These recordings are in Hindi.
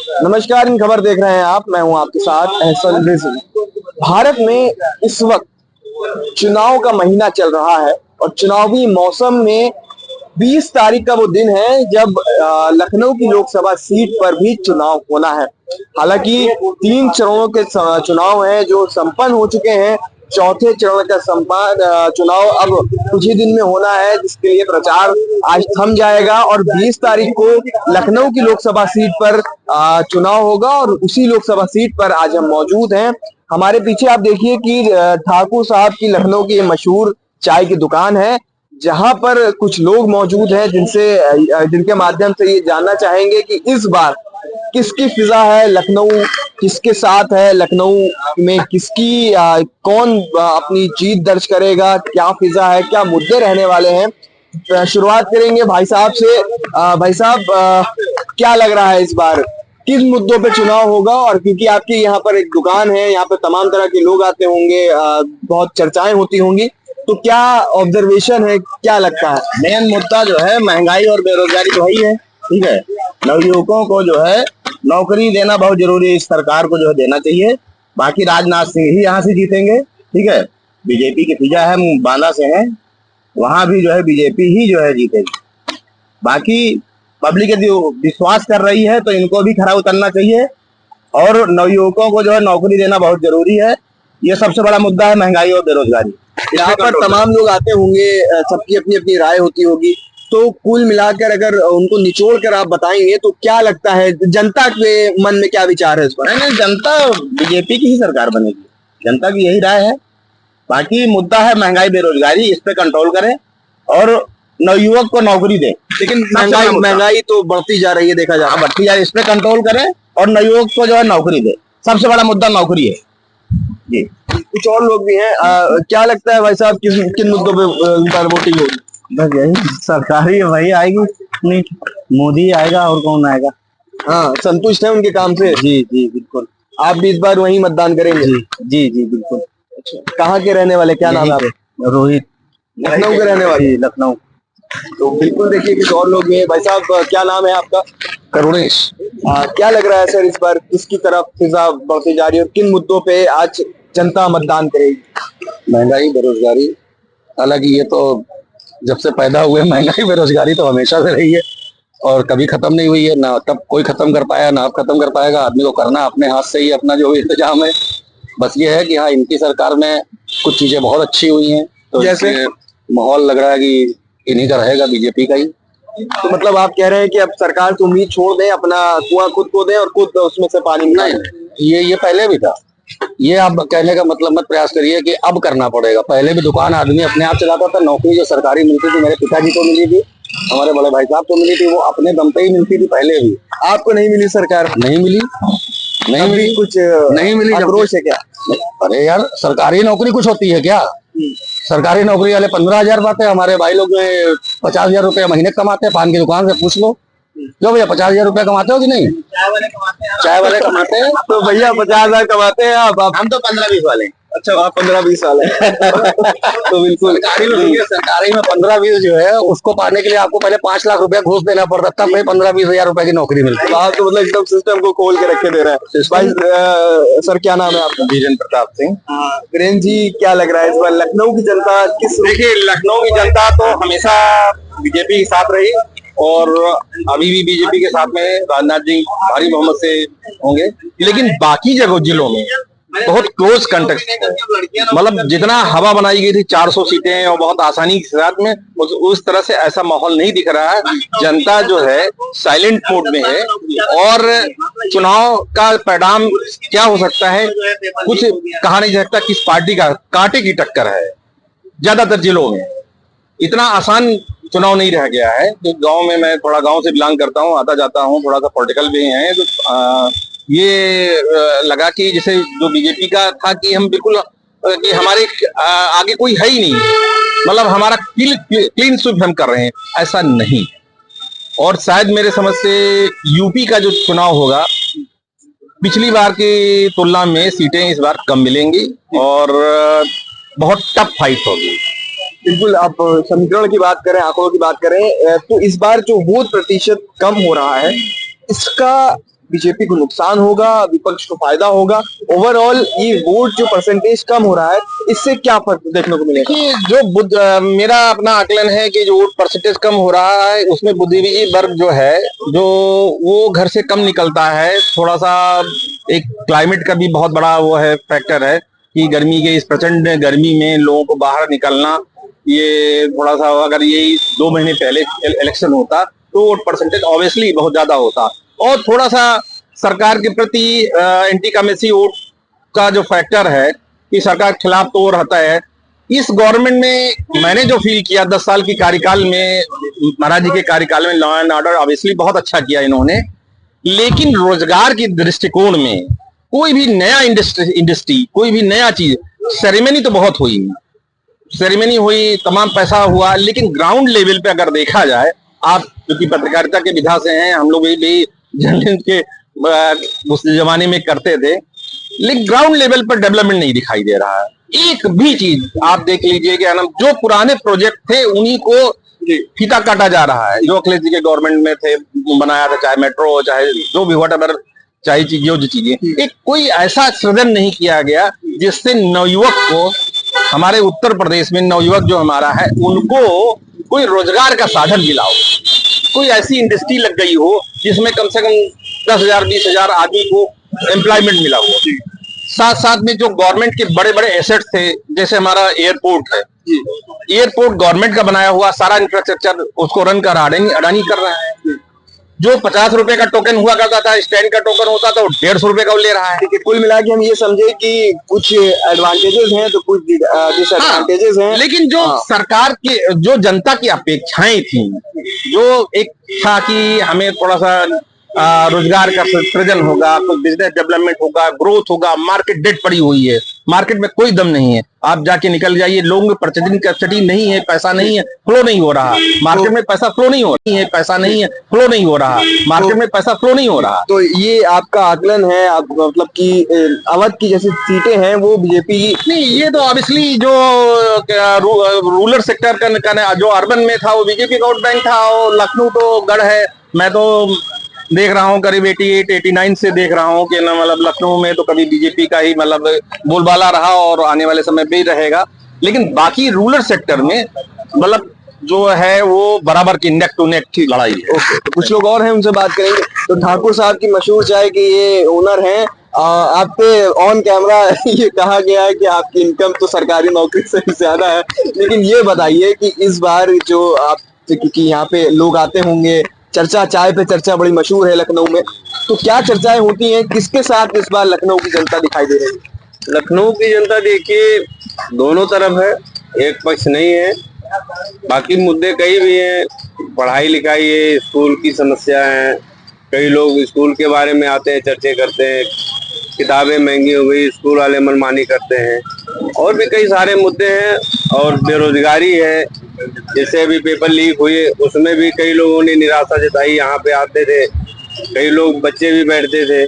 नमस्कार, इन खबर देख रहे हैं आप। मैं हूं आपके साथ एहसन रिजवी। भारत में इस वक्त चुनाव का महीना चल रहा है और चुनावी मौसम में 20 तारीख का वो दिन है जब लखनऊ की लोकसभा सीट पर भी चुनाव होना है। हालांकि 3 चरणों के चुनाव हैं जो संपन्न हो चुके हैं। चौथे चरण का चुनाव अब कुछ ही दिन में होना है, जिसके लिए प्रचार आज थम जाएगा और 20 तारीख को लखनऊ की लोकसभा सीट पर चुनाव होगा और उसी लोकसभा सीट पर आज हम मौजूद हैं। हमारे पीछे आप देखिए कि ठाकुर साहब की लखनऊ की मशहूर चाय की दुकान है, जहां पर कुछ लोग मौजूद हैं जिनके माध्यम से ये जानना चाहेंगे कि इस बार किसकी फिजा है, लखनऊ किसके साथ है, लखनऊ में किसकी कौन अपनी जीत दर्ज करेगा, क्या फिजा है, क्या मुद्दे रहने वाले हैं। शुरुआत करेंगे भाई साहब से। भाई साहब, क्या लग रहा है इस बार किस मुद्दों पे चुनाव होगा? और क्योंकि आपकी यहाँ पर एक दुकान है, यहाँ पे तमाम तरह के लोग आते होंगे, बहुत चर्चाएं होती होंगी, तो क्या ऑब्जर्वेशन है, क्या लगता है? मेन मुद्दा जो है महंगाई और बेरोजगारी तो वही है। ठीक है, नवयुवकों को जो है नौकरी देना बहुत जरूरी है, इस सरकार को जो है देना चाहिए। बाकी राजनाथ सिंह ही यहाँ से जीतेंगे। ठीक है, बीजेपी की फिजा है, बांदा से है, वहां भी जो है बीजेपी ही जो है जीतेगी। बाकी पब्लिक यदि विश्वास कर रही है तो इनको भी खरा उतरना चाहिए और नवयुवकों को जो है नौकरी देना बहुत जरूरी है। ये सबसे बड़ा मुद्दा है, महंगाई और बेरोजगारी। यहाँ पर तमाम लोग आते होंगे, सबकी अपनी अपनी राय होती होगी, तो कुल मिलाकर अगर उनको निचोड़ कर आप बताएंगे तो क्या लगता है जनता के मन में, क्या विचार है इस पर? नहीं, जनता बीजेपी की ही सरकार बनेगी, जनता की यही राय है। बाकी मुद्दा है महंगाई बेरोजगारी, इस पे कंट्रोल करें और नवयुवक को नौकरी दें। लेकिन महंगाई तो बढ़ती जा रही है, देखा जा रहा है, बढ़ती जा रही है, इस पे कंट्रोल करें और नवयुवक को जो है नौकरी दें। सबसे बड़ा मुद्दा नौकरी है जी। कुछ और लोग भी हैं, क्या लगता है भाई साहब किन मुद्दों पे वोटिंग होगी? बस यही सरकारी वही आएगी, नहीं मोदी आएगा और कौन आएगा। हाँ, संतुष्ट है उनके काम से? जी जी बिल्कुल। आप भी इस बार वही मतदान करेंगे? जी जी जी बिल्कुल। अच्छा, कहाँ के रहने वाले, क्या नाम है आपका? रोहित। लखनऊ के रहने वाले? लखनऊ। तो बिल्कुल देखिए कुछ और लोग हैं। भाई साहब, क्या नाम है आपका? करुणेश। क्या लग रहा है सर, इस बार किसकी तरफ फिजा बढ़ती जा रही है और किन मुद्दों पे आज जनता मतदान करेगी? महंगाई बेरोजगारी, हालांकि ये तो जब से पैदा हुए महंगाई बेरोजगारी तो हमेशा से रही है और कभी खत्म नहीं हुई है, ना तब कोई खत्म कर पाया ना अब खत्म कर पाएगा। आदमी को करना अपने हाथ से ही अपना जो इंतजाम है। बस ये है कि हाँ, इनकी सरकार में कुछ चीजें बहुत अच्छी हुई हैं, तो जैसे माहौल लग रहा है कि इन्हीं का रहेगा, बीजेपी का ही। तो मतलब आप कह रहे हैं कि अब सरकार तो उम्मीद छोड़ दे, अपना कुआं खुद को दे और खुद उसमें से पानी मिलाए? ये पहले भी था। ये आप कहने का मतलब मत प्रयास करिए कि अब करना पड़ेगा। पहले भी दुकान आदमी अपने आप चलाता था, नौकरी जो सरकारी मिलती थी, मेरे पिताजी को मिली थी, हमारे बड़े भाई साहब को मिली थी, वो अपने दम पे ही मिलती थी पहले भी। आपको नहीं मिली सरकार? नहीं मिली, नहीं मिली, कुछ नहीं मिली। आक्रोश है क्या? अरे यार, सरकारी नौकरी कुछ होती है क्या? सरकारी नौकरी वाले 15,000 पाते हैं, हमारे भाई लोग 50,000 रुपये महीने कमाते हैं। पान की दुकान से पूछ लो, क्यों भैया 50,000 रुपया कमाते हो कि नहीं? चाय वाले कमाते हैं। तो भैया 50,000 कमाते हैं आप? हम तो 15-20 वाले। अच्छा, आप 15-20 वाले तो बिल्कुल सरकारी में 15-20 जो है उसको पाने के लिए आपको पहले 5 लाख रुपया घूस देना पड़ता, तब भाई 15-20 हजार रुपए की नौकरी मिलती है। आप तो मतलब एकदम सिस्टम को खोल के रखे दे रहे हैं। भाई सर, क्या नाम है आपका? वीरेंद्र प्रताप सिंह। वीरेंद्र जी, क्या लग रहा है इस बार लखनऊ की जनता किस? देखिए, लखनऊ की जनता तो हमेशा बीजेपी के साथ रही और अभी भी बीजेपी के साथ में राजनाथ जी भारी बहुमत से होंगे। लेकिन बाकी जगह जिलों में बहुत क्लोज कंटेस्ट है, मतलब जितना हवा बनाई गई थी 400 सीटें और बहुत आसानी के साथ में, उस तरह से ऐसा माहौल नहीं दिख रहा है। जनता जो है साइलेंट मोड में है और चुनाव का परिणाम क्या हो सकता है कुछ कहा नहीं जा सकता। किस पार्टी का कांटे की टक्कर है, ज्यादातर जिलों में इतना आसान चुनाव नहीं रह गया है। तो गांव में, मैं थोड़ा गांव से बिलोंग करता हूं, आता जाता हूं, थोड़ा सा पॉलिटिकल भी है, तो ये लगा कि जैसे जो बीजेपी का था कि हम बिल्कुल कि हमारे आगे कोई है ही नहीं, मतलब हमारा क्लीन स्वीप हम कर रहे हैं, ऐसा नहीं। और शायद मेरे समझ से यूपी का जो चुनाव होगा पिछली बार की तुलना में सीटें इस बार कम मिलेंगी और बहुत टफ फाइट होगी। बिल्कुल, आप समीकरण की बात करें, आंकड़ों की बात करें, तो इस बार जो वोट प्रतिशत कम हो रहा है, इसका बीजेपी को नुकसान होगा, विपक्ष को फायदा होगा? ओवरऑल ये वोट जो परसेंटेज कम हो रहा है, इससे क्या फर्क देखने को मिलेगा? कि जो मेरा अपना आकलन है कि जो वोट परसेंटेज कम हो रहा है उसमें बुद्धिजीवी वर्ग जो है जो वो घर से कम निकलता है। थोड़ा सा एक क्लाइमेट का भी बहुत बड़ा वो है फैक्टर है कि गर्मी के इस प्रचंड गर्मी में लोगों को बाहर निकलना, ये थोड़ा सा अगर यही 2 महीने पहले इलेक्शन होता तो वोट परसेंटेज ऑब्वियसली बहुत ज्यादा होता। और थोड़ा सा सरकार के प्रति एंटीकामेसी वोट का जो फैक्टर है कि सरकार के खिलाफ तो वो रहता है। इस गवर्नमेंट में मैंने जो फील किया 10 साल की कार्यकाल में, महाराज जी के कार्यकाल में लॉ एंड ऑर्डर ऑब्वियसली बहुत अच्छा किया इन्होंने, लेकिन रोजगार की दृष्टिकोण में कोई भी नया इंडस्ट्री कोई भी नया चीज, सेरेमनी तो बहुत हुई, सेरेमनी हुई, तमाम पैसा हुआ, लेकिन ग्राउंड लेवल पे अगर देखा जाए, आप क्योंकि पत्रकारिता के विधा से हैं, हम लोग भी जर्नलिस्ट के उस जमाने में करते थे, लेकिन ग्राउंड लेवल पर डेवलपमेंट नहीं दिखाई दे रहा है। एक भी चीज आप देख लीजिए कि जो पुराने प्रोजेक्ट थे उन्हीं को फीता काटा जा रहा है, जो अखिलेश जी के गवर्नमेंट में थे बनाया था, चाहे मेट्रो चाहे जो भी व्हाटएवर चाहे चीजें, एक कोई ऐसा सृजन नहीं किया गया जिससे नवयुवक को, हमारे उत्तर प्रदेश में नवयुवक जो हमारा है उनको कोई रोजगार का साधन मिला हो, कोई ऐसी इंडस्ट्री लग गई हो जिसमें कम से कम 10,000 20,000 आदमी को एम्प्लॉयमेंट मिला हो। साथ साथ में जो गवर्नमेंट के बड़े बड़े एसेट्स थे, जैसे हमारा एयरपोर्ट है, एयरपोर्ट गवर्नमेंट का बनाया हुआ सारा इंफ्रास्ट्रक्चर उसको रन कर अडानी कर रहा है। जो 50 रुपए का टोकन हुआ करता था, स्टैंड का टोकन होता था, वो 150 रुपए का ले रहा है। कुल मिला के हम ये समझे कि कुछ एडवांटेजेस हैं तो कुछ डिसएडवांटेजेस हैं, लेकिन जो सरकार की, जो जनता की अपेक्षाएं थी, जो एक था कि हमें थोड़ा सा रोजगार का सृजन होगा, कुछ बिजनेस डेवलपमेंट होगा, ग्रोथ होगा, मार्केट डेड पड़ी हुई है, मार्केट में कोई दम नहीं है, आप जाके निकल जाइए, लोगों में परचेजिंग कैपेसिटी नहीं है, पैसा नहीं है, फ्लो नहीं हो रहा मार्केट में, पैसा फ्लो नहीं हो रही है, पैसा नहीं है, फ्लो नहीं हो रहा मार्केट में, पैसा फ्लो नहीं हो रहा। तो ये आपका आकलन है, आप मतलब कि अवध की जैसी सीटें हैं वो बीजेपी की नहीं, ये तो ऑब्वियसली जो रूरल सेक्टर का जो अर्बन में था वो बीजेपी का वोट बैंक था, और लखनऊ तो गढ़ है। मैं तो देख रहा हूँ करीब 88-89 से देख रहा हूँ कि ना, मतलब लखनऊ में तो कभी बीजेपी का ही मतलब बोलबाला रहा और आने वाले समय पे ही रहेगा, लेकिन बाकी रूरल सेक्टर में मतलब जो है वो बराबर की नेक टू नेक की लड़ाई है। तो कुछ लोग और हैं, उनसे बात करेंगे। तो ठाकुर साहब की मशहूर चाय के ये ओनर हैं, आप पे ऑन कैमरा ये कहा गया है कि आपकी इनकम तो सरकारी नौकरी से भी ज्यादा है, लेकिन ये बताइए कि इस बार जो आप, क्योंकि यहाँ पे लोग आते होंगे, चर्चा, चाय पे चर्चा बड़ी मशहूर है लखनऊ में, तो क्या चर्चाएं होती हैं, किसके साथ इस बार लखनऊ की जनता दिखाई दे रही है? लखनऊ की जनता देखिए दोनों तरफ है, एक पक्ष नहीं है, बाकी मुद्दे कई भी हैं, पढ़ाई लिखाई है, स्कूल की समस्या है, कई लोग स्कूल के बारे में आते हैं, चर्चे करते हैं, किताबें महंगी हो गई, स्कूल वाले मनमानी करते हैं, और भी कई सारे मुद्दे हैं, और बेरोजगारी है, जैसे अभी पेपर लीक हुए उसमें भी कई लोगों ने निराशा जताई, यहाँ पे आते थे, कई लोग बच्चे भी बैठते थे,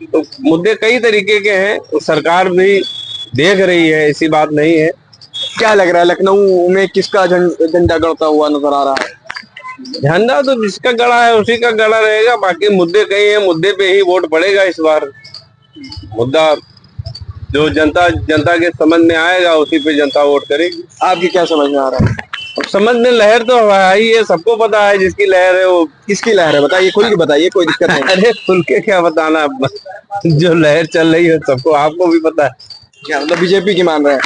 तो मुद्दे कई तरीके के हैं, तो सरकार भी देख रही है, ऐसी बात नहीं है। क्या लग रहा है लखनऊ में किसका झंडा गड़ता हुआ नजर आ रहा है? झंडा तो जिसका गड़ा है उसी का गड़ा रहेगा, बाकी मुद्दे कई हैं, मुद्दे पे ही वोट पड़ेगा इस बार। मुद्दा जो जनता के समझ में आएगा उसी पे जनता वोट करेगी। आपकी क्या समझ में आ रहा है? अब समझ में लहर तो है ही है, सबको पता है, जिसकी लहर है वो। किसकी लहर है बताइए, खुल के बताइए, कोई दिक्कत नहीं। अरे खुल के क्या बताना, जो लहर चल रही है सबको, आपको भी पता है। क्या मतलब बीजेपी की मान रहे हैं?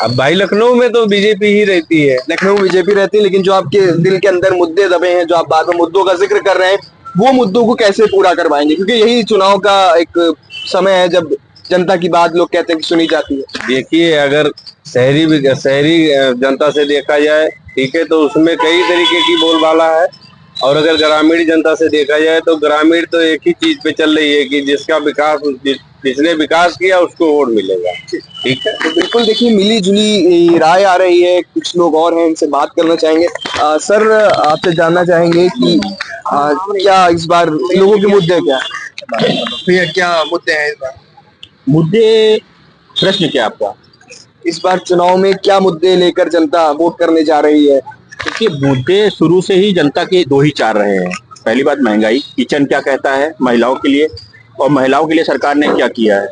अब भाई लखनऊ में तो बीजेपी ही रहती है। लखनऊ बीजेपी रहती है, लेकिन जो आपके दिल के अंदर मुद्दे दबे हैं, जो आप बाद में मुद्दों का जिक्र कर रहे हैं, वो मुद्दों को कैसे पूरा करवाएंगे? क्योंकि यही चुनाव का एक समय है जब जनता की बात लोग कहते हैं कि सुनी जाती है। देखिए, अगर शहरी जनता से देखा जाए, ठीक है, तो उसमें कई तरीके की बोलबाला है, और अगर ग्रामीण जनता से देखा जाए तो ग्रामीण तो एक ही चीज पे चल रही है कि जिसका विकास, जिसने विकास किया उसको वोट मिलेगा। ठीक है, तो बिल्कुल देखिए मिली जुली राय आ रही है, कुछ लोग और हैं, इनसे बात करना चाहेंगे। सर, आपसे जानना चाहेंगे कि क्या इस बार लोगों के मुद्दे क्या मुद्दे हैं इस बार? मुद्दे, प्रश्न क्या आपका? इस बार चुनाव में क्या मुद्दे लेकर जनता वोट करने जा रही है? देखिए, मुद्दे शुरू से ही जनता के 2 ही 4 रहे हैं। पहली बात महंगाई, किचन क्या कहता है महिलाओं के लिए, और महिलाओं के लिए सरकार ने क्या किया है।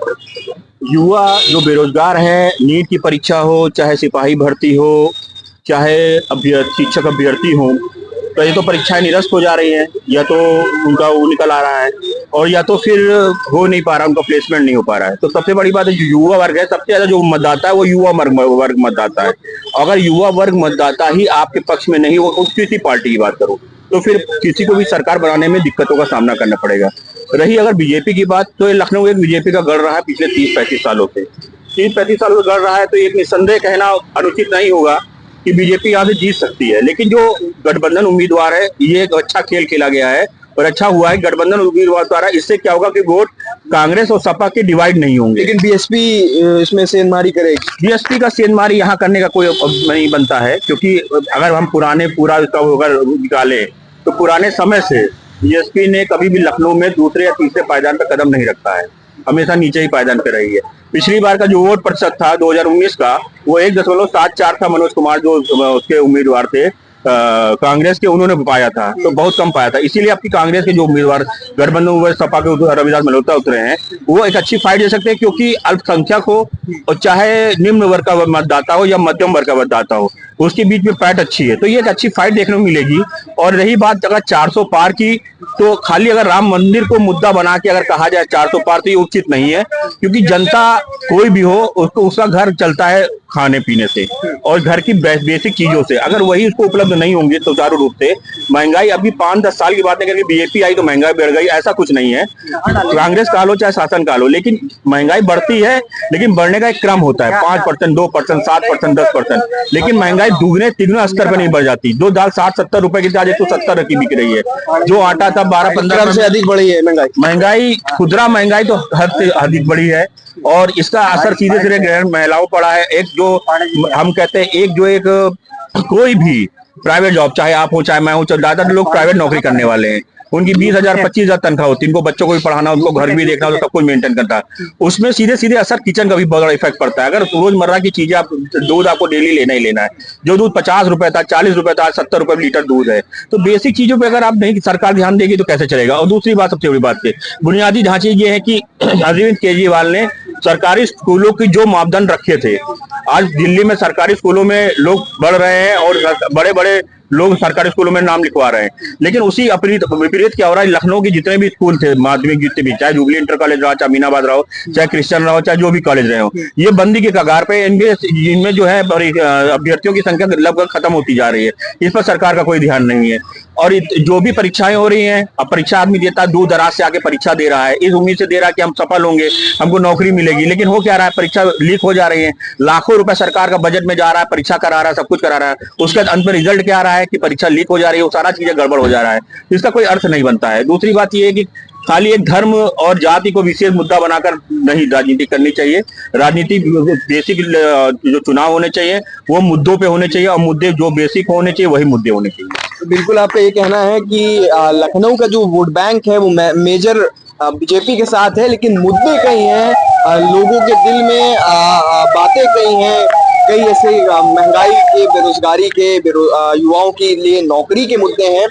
युवा जो बेरोजगार है, नीट की परीक्षा हो, चाहे सिपाही भर्ती हो, चाहे शिक्षक अभ्यर्थी हो, तो ये तो परीक्षाएं निरस्त हो जा रही हैं, या तो उनका वो निकल आ रहा है, और या तो फिर हो नहीं पा रहा, उनका प्लेसमेंट नहीं हो पा रहा है। तो सबसे बड़ी बात है जो युवा वर्ग है, सबसे ज्यादा जो मतदाता है वो युवा वर्ग मतदाता है। अगर युवा वर्ग मतदाता ही आपके पक्ष में नहीं, वो किसी पार्टी की बात करो, तो फिर किसी को भी सरकार बनाने में दिक्कतों का सामना करना पड़ेगा। रही अगर बीजेपी की बात, तो ये लखनऊ एक बीजेपी का गढ़ रहा है पिछले 30-35 सालों से। 30-35 सालों से गढ़ रहा है, तो एक निस्संदेह कहना अनुचित नहीं होगा कि बीजेपी यहाँ से जीत सकती है। लेकिन जो गठबंधन उम्मीदवार है, ये एक अच्छा खेल खेला गया है और अच्छा हुआ है गठबंधन उम्मीदवार द्वारा। इससे क्या होगा कि वोट कांग्रेस और सपा के डिवाइड नहीं होंगे। लेकिन बीएसपी इसमें सेंधमारी करेगी। बीएसपी का सेंधमारी यहाँ करने का कोई नहीं बनता है, क्योंकि अगर हम पूरा अगर निकाले तो पुराने समय से बीएसपी ने कभी भी लखनऊ में दूसरे या तीसरे पायदान पर कदम नहीं रखा है, हमेशा नीचे ही पायदान पे रही है। पिछली बार का जो वोट प्रतिशत था 2019 का, वो 1.74 था। मनोज कुमार जो उसके उम्मीदवार थे कांग्रेस के, उन्होंने पाया था, तो बहुत कम पाया था। इसीलिए आपकी कांग्रेस के जो उम्मीदवार गठबंधन सपा के रविदास मल्होत्रा उतरे हैं, वो एक अच्छी फाइट दे सकते हैं, क्योंकि अल्पसंख्यक हो और चाहे निम्न वर्ग का मतदाता हो या मध्यम वर्ग का मतदाता हो, उसके बीच में पैठ अच्छी है, तो ये एक अच्छी फाइट देखने को मिलेगी। और रही बात अगर 400 पार की, तो खाली अगर राम मंदिर को मुद्दा बना के अगर कहा जाए 400 पार, तो ये उचित नहीं है, क्योंकि जनता कोई भी हो उसको उसका घर चलता है खाने पीने से और घर की बेसिक चीजों से। अगर वही उसको उपलब्ध नहीं होंगे सुचारू रूप से, महंगाई अभी 5-10 साल की बात नहीं करके बीजेपी आई तो महंगाई बढ़ गई, ऐसा कुछ नहीं है। कांग्रेस का लो चाहे शासन का लो, लेकिन महंगाई बढ़ती है, लेकिन बढ़ने का एक क्रम होता है, 5%, 2%, 7%, 10%। लेकिन महंगाई दुगने तिगुने स्तर पर नहीं बढ़ जाती। जो दाल 60-70 रुपए की आज 170 की बिक रही है, जो आटा था 12-15 से अधिक बढ़ी है महंगाई। खुदरा महंगाई तो हद से अधिक बढ़ी है, और इसका असर सीधे सीधे गृह महिलाओं पड़ा है। एक जो हम कहते हैं, एक कोई भी प्राइवेट जॉब, चाहे आप हो चाहे मैं हूं, ज्यादातर लोग प्राइवेट नौकरी करने वाले हैं, उनकी 20,000 25,000 तनख्वाह होती है, इनको बच्चों को भी पढ़ाना, उनको घर भी देखना, सब कुछ मेंटेन करता है। उसमें सीधे सीधे असर किचन का भी बहुत बड़ा इफेक्ट पड़ता है। अगर रोजमर्रा की चीजें, आप दूध आपको डेली लेना ही लेना है, जो दूध 50 रुपए था, 40 रुपए था, 70 रुपए लीटर दूध है, तो बेसिक चीजों पर अगर आप नहीं सरकार ध्यान देगी तो कैसे चलेगा। और दूसरी बात, सबसे बड़ी बात है, बुनियादी ढांचे ये है कि अरविंद केजरीवाल ने सरकारी स्कूलों की जो मापदंड रखे थे, आज दिल्ली में सरकारी स्कूलों में लोग बढ़ रहे हैं और बड़े बड़े लोग सरकारी स्कूलों में नाम लिखवा रहे हैं। लेकिन उसी विपरीत क्या हो रहा है, लखनऊ के जितने भी स्कूल थे माध्यमिक, जितने भी, चाहे जुबली इंटर कॉलेज रहा, चाहे अमीनाबाद रहो, चाहे क्रिश्चियन रहो, चाहे जो भी कॉलेज रहे हो, ये बंदी के कगार पे, इनमें जो है अभ्यर्थियों की संख्या लगभग खत्म होती जा रही है। इस पर सरकार का कोई ध्यान नहीं है। और जो भी परीक्षाएं हो रही हैं, अब परीक्षा आदमी देता है, दूर दराज से आके परीक्षा दे रहा है, इस उम्मीद से दे रहा है कि हम सफल होंगे, हमको नौकरी मिलेगी। लेकिन हो क्या रहा है, परीक्षा लीक हो जा रही है, लाखों रुपए सरकार का बजट में जा रहा है, परीक्षा करा रहा है, सब कुछ करा रहा है, उसके अंत में रिजल्ट क्या आ रहा है कि परीक्षा लीक हो जा रही है, वो सारा चीजें गड़बड़ हो जा रहा है, इसका कोई अर्थ नहीं बनता है। दूसरी बात यह है कि खाली एक धर्म और जाति को विशेष मुद्दा बनाकर नहीं राजनीति करनी चाहिए। राजनीति बेसिक जो चुनाव होने चाहिए वो मुद्दों पे होने चाहिए, और मुद्दे जो बेसिक होने चाहिए वही मुद्दे होने चाहिए। तो बिल्कुल आपका ये कहना है कि लखनऊ का जो वोट बैंक है वो मेजर बीजेपी के साथ है, लेकिन मुद्दे कई हैं, लोगों के दिल में बातें कई हैं, कई ऐसे महंगाई के, बेरोजगारी के, युवाओं के लिए नौकरी के मुद्दे हैं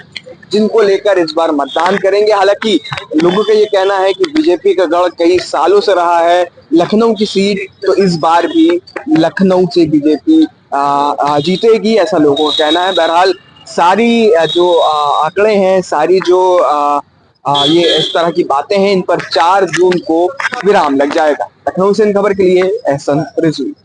जिनको लेकर इस बार मतदान करेंगे। हालांकि लोगों का ये कहना है कि बीजेपी का गढ़ कई सालों से रहा है लखनऊ की सीट, तो इस बार भी लखनऊ से बीजेपी जीतेगी, ऐसा लोगों का कहना है। बहरहाल सारी जो आंकड़े हैं, सारी जो ये इस तरह की बातें हैं, इन पर 4 जून को विराम लग जाएगा। लखनऊ से इन खबर के लिए एहसन रिजवी।